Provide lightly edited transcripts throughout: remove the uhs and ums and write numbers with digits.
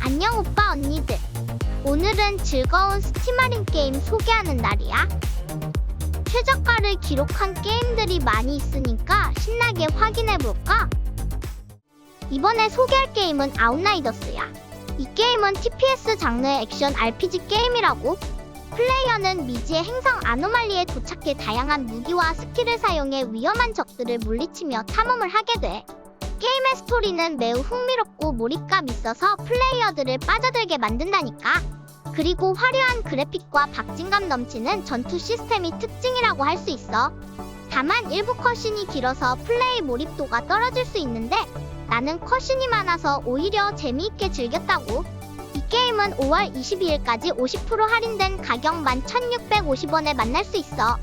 안녕 오빠 언니들. 오늘은 즐거운 스팀할인 게임 소개하는 날이야. 최저가를 기록한 게임들이 많이 있으니까 신나게 확인해볼까? 이번에 소개할 게임은 아웃라이더스야. 이 게임은 TPS 장르의 액션 RPG 게임이라고. 플레이어는 미지의 행성 아노말리에 도착해 다양한 무기와 스킬을 사용해 위험한 적들을 물리치며 탐험을 하게 돼. 게임의 스토리는 매우 흥미롭고 몰입감 있어서 플레이어들을 빠져들게 만든다니까. 그리고 화려한 그래픽과 박진감 넘치는 전투 시스템이 특징이라고 할 수 있어. 다만 일부 컷신이 길어서 플레이 몰입도가 떨어질 수 있는데 나는 컷신이 많아서 오히려 재미있게 즐겼다고. 이 게임은 5월 22일까지 50% 할인된 가격 11,650원에 만날 수 있어.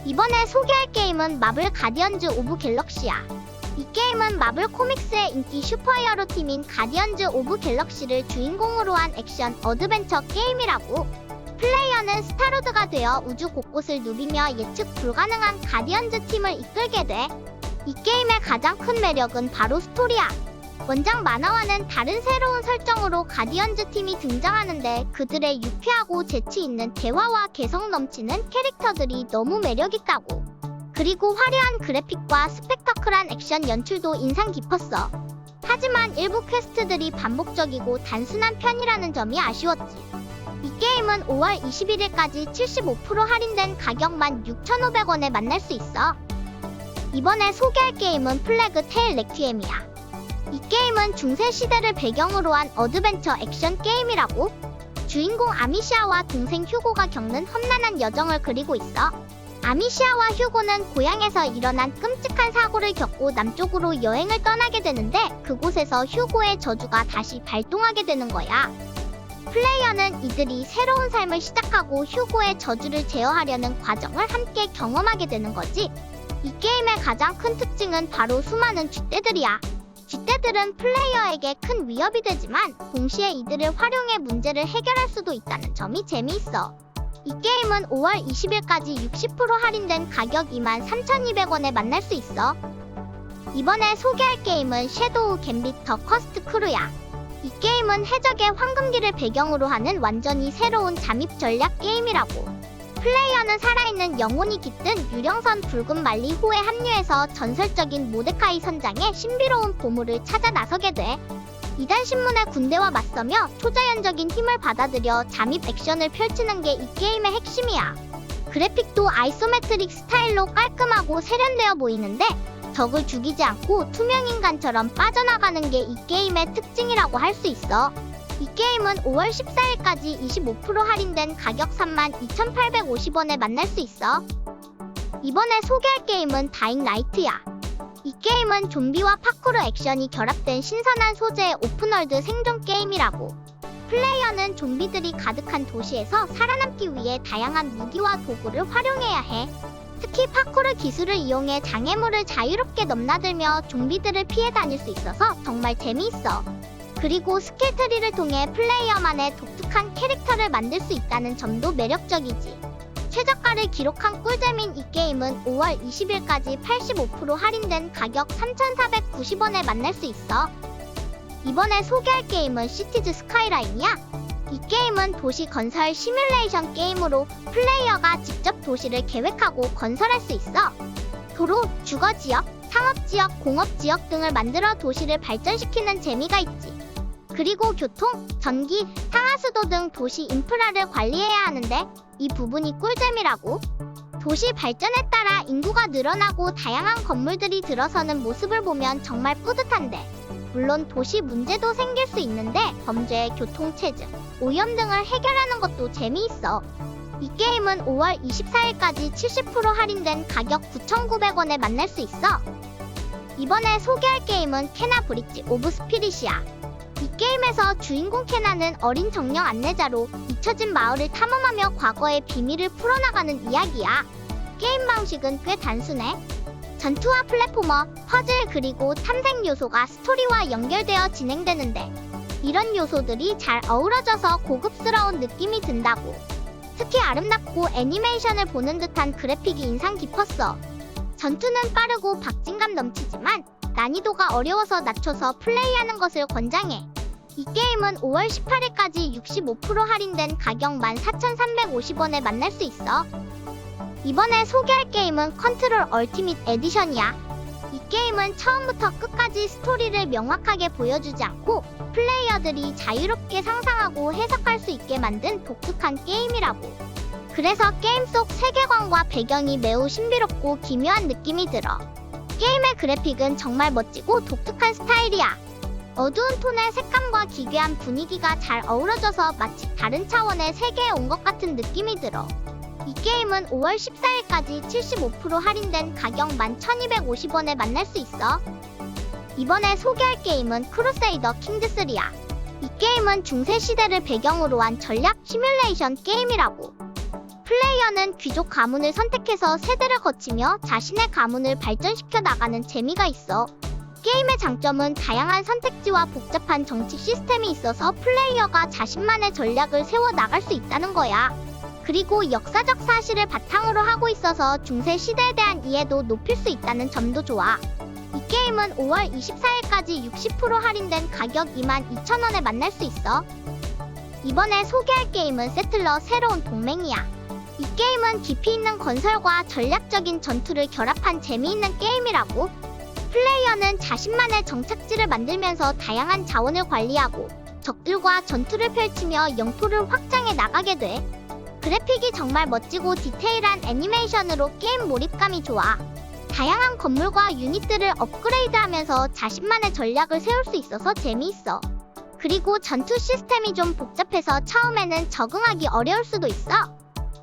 이번에 소개할 게임은 마블 가디언즈 오브 갤럭시야. 이 게임은 마블 코믹스의 인기 슈퍼히어로 팀인 가디언즈 오브 갤럭시를 주인공으로 한 액션 어드벤처 게임이라고. 플레이어는 스타로드가 되어 우주 곳곳을 누비며 예측 불가능한 가디언즈 팀을 이끌게 돼. 이 게임의 가장 큰 매력은 바로 스토리야. 원작 만화와는 다른 새로운 설정으로 가디언즈 팀이 등장하는데 그들의 유쾌하고 재치 있는 대화와 개성 넘치는 캐릭터들이 너무 매력있다고. 그리고 화려한 그래픽과 스펙터클한 액션 연출도 인상 깊었어. 하지만 일부 퀘스트들이 반복적이고 단순한 편이라는 점이 아쉬웠지. 이 게임은 5월 21일까지 75% 할인된 가격 16,500원에 만날 수 있어. 이번에 소개할 게임은 플래그 테일 레퀴엠이야. 이 게임은 중세 시대를 배경으로 한 어드벤처 액션 게임이라고. 주인공 아미시아와 동생 휴고가 겪는 험난한 여정을 그리고 있어. 아미시아와 휴고는 고향에서 일어난 끔찍한 사고를 겪고 남쪽으로 여행을 떠나게 되는데 그곳에서 휴고의 저주가 다시 발동하게 되는 거야. 플레이어는 이들이 새로운 삶을 시작하고 휴고의 저주를 제어하려는 과정을 함께 경험하게 되는 거지. 이 게임의 가장 큰 특징은 바로 수많은 쥐떼들이야. 쥐떼들은 플레이어에게 큰 위협이 되지만 동시에 이들을 활용해 문제를 해결할 수도 있다는 점이 재미있어. 이 게임은 5월 20일까지 60% 할인된 가격 23,200원에 만날 수 있어. 이번에 소개할 게임은 섀도우 갬빗 더 커스트 크루야. 이 게임은 해적의 황금기를 배경으로 하는 완전히 새로운 잠입 전략 게임이라고. 플레이어는 살아있는 영혼이 깃든 유령선 붉은 말리호에 합류해서 전설적인 모데카이 선장의 신비로운 보물을 찾아 나서게 돼. 이단 신문의 군대와 맞서며 초자연적인 힘을 받아들여 잠입 액션을 펼치는 게 이 게임의 핵심이야. 그래픽도 아이소메트릭 스타일로 깔끔하고 세련되어 보이는데 적을 죽이지 않고 투명인간처럼 빠져나가는 게 이 게임의 특징이라고 할 수 있어. 이 게임은 5월 14일까지 25% 할인된 가격 32,850원에 만날 수 있어. 이번에 소개할 게임은 다잉 라이트야. 이 게임은 좀비와 파쿠르 액션이 결합된 신선한 소재의 오픈월드 생존 게임이라고. 플레이어는 좀비들이 가득한 도시에서 살아남기 위해 다양한 무기와 도구를 활용해야 해. 특히 파쿠르 기술을 이용해 장애물을 자유롭게 넘나들며 좀비들을 피해 다닐 수 있어서 정말 재미있어. 그리고 스킬트리를 통해 플레이어만의 독특한 캐릭터를 만들 수 있다는 점도 매력적이지. 최저가를 기록한 꿀잼인 이 게임은 5월 20일까지 85% 할인된 가격 3,490원에 만날 수 있어. 이번에 소개할 게임은 시티즈 스카이라인이야. 이 게임은 도시 건설 시뮬레이션 게임으로 플레이어가 직접 도시를 계획하고 건설할 수 있어. 도로, 주거지역, 상업지역, 공업지역 등을 만들어 도시를 발전시키는 재미가 있지. 그리고 교통, 전기, 상하수도 등 도시 인프라를 관리해야 하는데 이 부분이 꿀잼이라고. 도시 발전에 따라 인구가 늘어나고 다양한 건물들이 들어서는 모습을 보면 정말 뿌듯한데 물론 도시 문제도 생길 수 있는데 범죄, 교통체증, 오염 등을 해결하는 것도 재미있어. 이 게임은 5월 24일까지 70% 할인된 가격 9,900원에 만날 수 있어. 이번에 소개할 게임은 케나 브릿지 오브 스피릿이야. 이 게임에서 주인공 케나는 어린 정령 안내자로 잊혀진 마을을 탐험하며 과거의 비밀을 풀어나가는 이야기야. 게임 방식은 꽤 단순해. 전투와 플랫포머, 퍼즐 그리고 탐색 요소가 스토리와 연결되어 진행되는데 이런 요소들이 잘 어우러져서 고급스러운 느낌이 든다고. 특히 아름답고 애니메이션을 보는 듯한 그래픽이 인상 깊었어. 전투는 빠르고 박진감 넘치지만 난이도가 어려워서 낮춰서 플레이하는 것을 권장해. 이 게임은 5월 18일까지 65% 할인된 가격 14,350원에 만날 수 있어. 이번에 소개할 게임은 컨트롤 얼티밋 에디션이야. 이 게임은 처음부터 끝까지 스토리를 명확하게 보여주지 않고 플레이어들이 자유롭게 상상하고 해석할 수 있게 만든 독특한 게임이라고. 그래서 게임 속 세계관과 배경이 매우 신비롭고 기묘한 느낌이 들어. 게임의 그래픽은 정말 멋지고 독특한 스타일이야. 어두운 톤의 색감과 기괴한 분위기가 잘 어우러져서 마치 다른 차원의 세계에 온 것 같은 느낌이 들어. 이 게임은 5월 14일까지 75% 할인된 가격 11,250원에 만날 수 있어. 이번에 소개할 게임은 크루세이더 킹즈3야. 이 게임은 중세시대를 배경으로 한 전략 시뮬레이션 게임이라고. 플레이어는 귀족 가문을 선택해서 세대를 거치며 자신의 가문을 발전시켜 나가는 재미가 있어. 게임의 장점은 다양한 선택지와 복잡한 정치 시스템이 있어서 플레이어가 자신만의 전략을 세워 나갈 수 있다는 거야. 그리고 역사적 사실을 바탕으로 하고 있어서 중세 시대에 대한 이해도 높일 수 있다는 점도 좋아. 이 게임은 5월 24일까지 60% 할인된 가격 22,000원에 만날 수 있어. 이번에 소개할 게임은 세틀러 새로운 동맹이야. 이 게임은 깊이 있는 건설과 전략적인 전투를 결합한 재미있는 게임이라고. 플레이어는 자신만의 정착지를 만들면서 다양한 자원을 관리하고 적들과 전투를 펼치며 영토를 확장해 나가게 돼. 그래픽이 정말 멋지고 디테일한 애니메이션으로 게임 몰입감이 좋아. 다양한 건물과 유닛들을 업그레이드하면서 자신만의 전략을 세울 수 있어서 재미있어. 그리고 전투 시스템이 좀 복잡해서 처음에는 적응하기 어려울 수도 있어.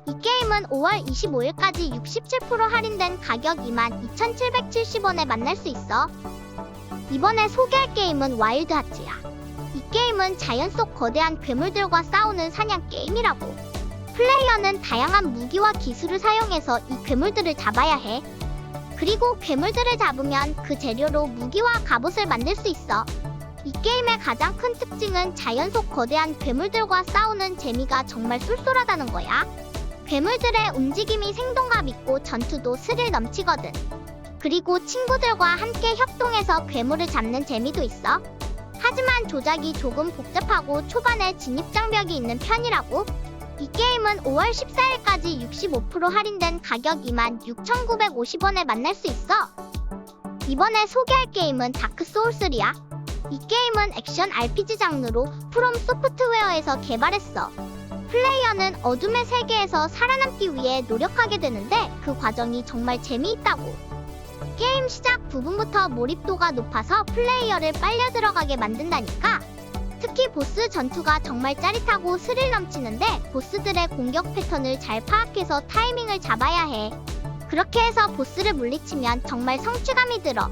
이 게임은 5월 25일까지 67% 할인된 가격 22,770원에 만날 수 있어. 이번에 소개할 게임은 와일드 하츠야. 이 게임은 자연 속 거대한 괴물들과 싸우는 사냥 게임이라고. 플레이어는 다양한 무기와 기술을 사용해서 이 괴물들을 잡아야 해. 그리고 괴물들을 잡으면 그 재료로 무기와 갑옷을 만들 수 있어. 이 게임의 가장 큰 특징은 자연 속 거대한 괴물들과 싸우는 재미가 정말 쏠쏠하다는 거야. 괴물들의 움직임이 생동감 있고 전투도 스릴 넘치거든. 그리고 친구들과 함께 협동해서 괴물을 잡는 재미도 있어. 하지만 조작이 조금 복잡하고 초반에 진입장벽이 있는 편이라고. 이 게임은 5월 14일까지 65% 할인된 가격 26,950원에 만날 수 있어. 이번에 소개할 게임은 다크 소울3야. 이 게임은 액션 RPG 장르로 프롬 소프트웨어에서 개발했어. 플레이어는 어둠의 세계에서 살아남기 위해 노력하게 되는데 그 과정이 정말 재미있다고. 게임 시작 부분부터 몰입도가 높아서 플레이어를 빨려 들어가게 만든다니까. 특히 보스 전투가 정말 짜릿하고 스릴 넘치는데 보스들의 공격 패턴을 잘 파악해서 타이밍을 잡아야 해. 그렇게 해서 보스를 물리치면 정말 성취감이 들어.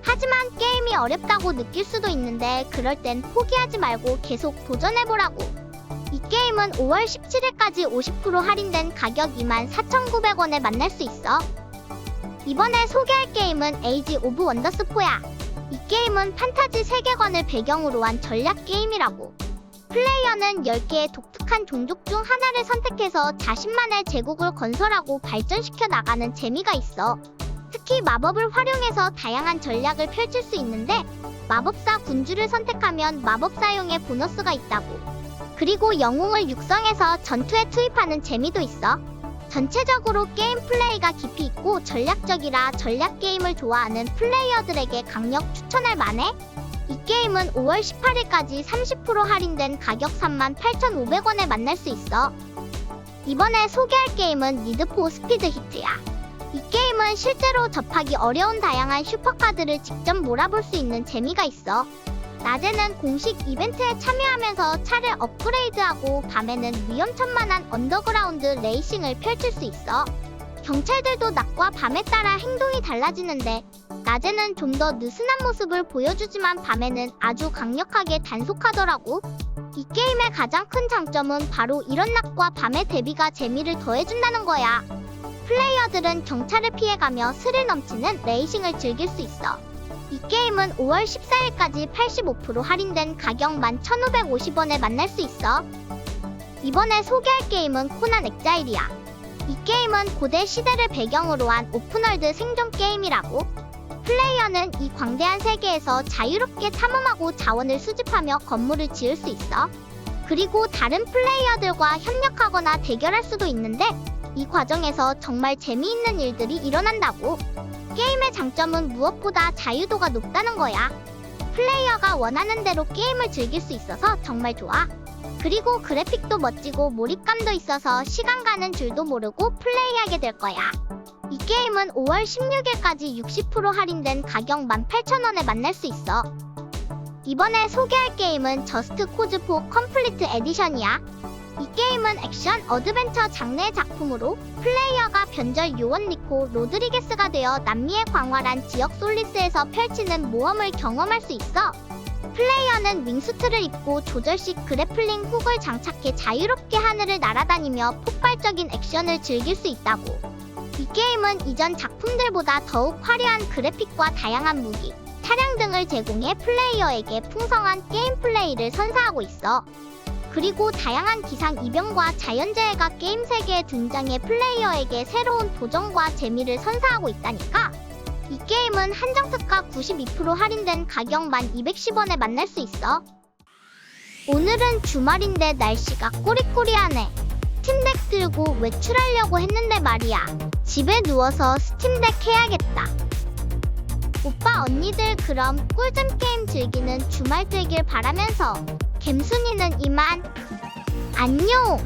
하지만 게임이 어렵다고 느낄 수도 있는데 그럴 땐 포기하지 말고 계속 도전해보라고. 이 게임은 5월 17일까지 50% 할인된 가격 24,900원에 만날 수 있어. 이번에 소개할 게임은 에이지 오브 원더스 4야. 이 게임은 판타지 세계관을 배경으로 한 전략 게임이라고. 플레이어는 10개의 독특한 종족 중 하나를 선택해서 자신만의 제국을 건설하고 발전시켜 나가는 재미가 있어. 특히 마법을 활용해서 다양한 전략을 펼칠 수 있는데 마법사 군주를 선택하면 마법 사용에 보너스가 있다고. 그리고 영웅을 육성해서 전투에 투입하는 재미도 있어. 전체적으로 게임 플레이가 깊이 있고 전략적이라 전략 게임을 좋아하는 플레이어들에게 강력 추천할 만해. 이 게임은 5월 18일까지 30% 할인된 가격 38,500원에 만날 수 있어. 이번에 소개할 게임은 니드 포 스피드 히트야. 이 게임은 실제로 접하기 어려운 다양한 슈퍼카들을 직접 몰아볼 수 있는 재미가 있어. 낮에는 공식 이벤트에 참여하면서 차를 업그레이드하고 밤에는 위험천만한 언더그라운드 레이싱을 펼칠 수 있어. 경찰들도 낮과 밤에 따라 행동이 달라지는데 낮에는 좀 더 느슨한 모습을 보여주지만 밤에는 아주 강력하게 단속하더라고. 이 게임의 가장 큰 장점은 바로 이런 낮과 밤의 대비가 재미를 더해준다는 거야. 플레이어들은 경찰을 피해가며 스릴 넘치는 레이싱을 즐길 수 있어. 이 게임은 5월 14일까지 85% 할인된 가격 11,550원에 만날 수 있어. 이번에 소개할 게임은 코난 엑자일이야. 이 게임은 고대 시대를 배경으로 한 오픈월드 생존 게임이라고. 플레이어는 이 광대한 세계에서 자유롭게 탐험하고 자원을 수집하며 건물을 지을 수 있어. 그리고 다른 플레이어들과 협력하거나 대결할 수도 있는데 이 과정에서 정말 재미있는 일들이 일어난다고. 게임의 장점은 무엇보다 자유도가 높다는 거야. 플레이어가 원하는 대로 게임을 즐길 수 있어서 정말 좋아. 그리고 그래픽도 멋지고 몰입감도 있어서 시간 가는 줄도 모르고 플레이하게 될 거야. 이 게임은 5월 16일까지 60% 할인된 가격 18,000원에 만날 수 있어. 이번에 소개할 게임은 저스트 코즈 4 컴플리트 에디션이야. 이 게임은 액션 어드벤처 장르의 작품으로 플레이어가 변절 요원 리코 로드리게스가 되어 남미의 광활한 지역 솔리스에서 펼치는 모험을 경험할 수 있어. 플레이어는 윙수트를 입고 조절식 그래플링 훅을 장착해 자유롭게 하늘을 날아다니며 폭발적인 액션을 즐길 수 있다고. 이 게임은 이전 작품들보다 더욱 화려한 그래픽과 다양한 무기, 차량 등을 제공해 플레이어에게 풍성한 게임 플레이를 선사하고 있어. 그리고 다양한 기상이변과 자연재해가 게임 세계에 등장해 플레이어에게 새로운 도전과 재미를 선사하고 있다니까. 이 게임은 한정특가 92% 할인된 가격 1210원에 만날 수 있어. 오늘은 주말인데 날씨가 꾸리꾸리하네. 스팀덱 들고 외출하려고 했는데 말이야. 집에 누워서 스팀덱 해야겠다. 오빠 언니들 그럼 꿀잼 게임 즐기는 주말 되길 바라면서 갬순이는 이만. 안녕.